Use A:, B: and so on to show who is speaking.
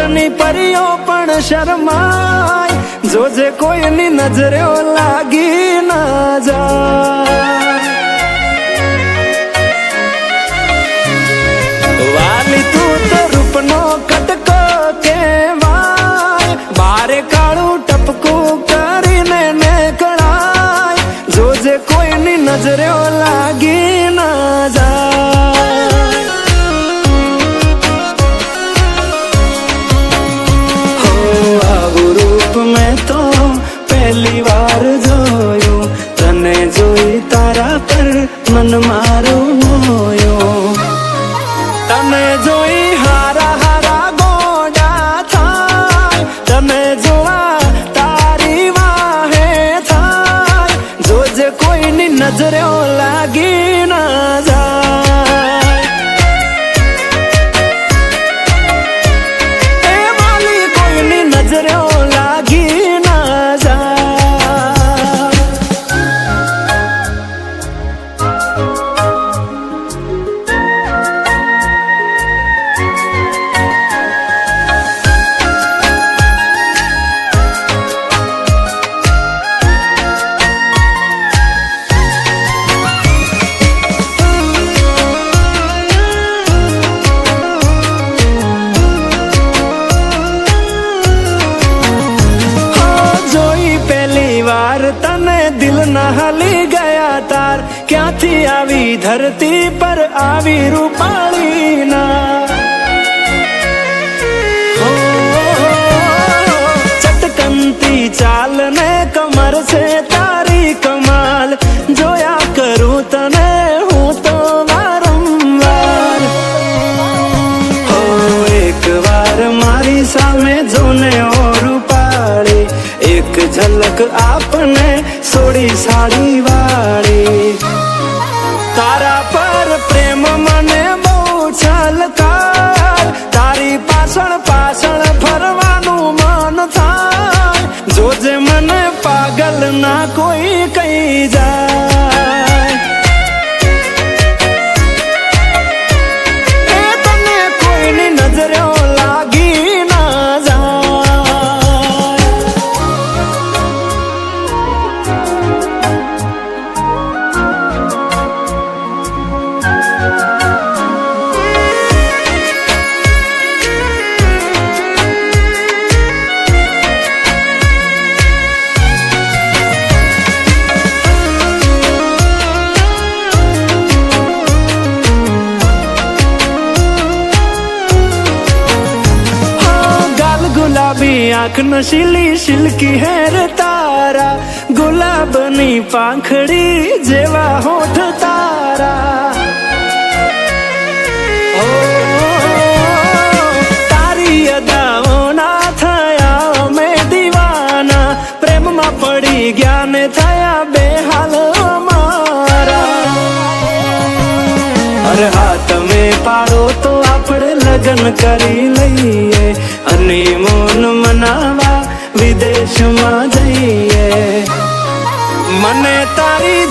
A: સ્વર્ગની પરીઓ પણ શરમાય, જોજે કોઈની નજરે લાગી ના જાય। વાલી તું તો રૂપનો કટકો કહેવાય, બારે કાળું ટપકું કરીને નીકળાય, જોજે કોઈની નજરે લાગી ના જાય। હો આવું રૂપ મેં તો પહેલી વાર જોયું, તને જોઈ તારા પર મન મારું મોયું, તને જોઈ હારા હારા ગોડા થાય, તને જોવા તારી વાહે થાય, જોજે કોઈની નજરે લાગી ના જાય। એ વાલી કોઈની નજરે લાગી ના જાય। તને દિલ ના હાલી ગયા તાર, ક્યાંથી આવી ધરતી પર આવી રૂપાળી ના। ચટકનતી ચાલ ને કમર છે તારી કમાલ, જોયા કરું તને હું તો વારંવાર। હો એક વાર મારી સામે જોને ઓ રૂપાળી, એક ઝલક આપને સોડી સાડી વાળી, તારા પર પ્રેમ મને બહુ છલકાર, તારી પાછળ પાછળ ફરવાનું મન થાય, જોજે મને પાગલ ના કોઈ કહી જાય। એ તને કોઈની નજરે લાગી ના જાય। गुलाबी आँख नशीली सिल्की हेर तारा, गुलाबनी પાંખડી જેવા હોઠ તારા। ઓ તારી અદાઓના થયા અમે દીવાના, પ્રેમમાં પડી ગયા ને થયા બેહાલ અમારા। અરે હા તમે પાડો તો આપણે લગ્ન કરી લઈએ, અને મોન મનાવા વિદેશમાં જઈએ, મને તારી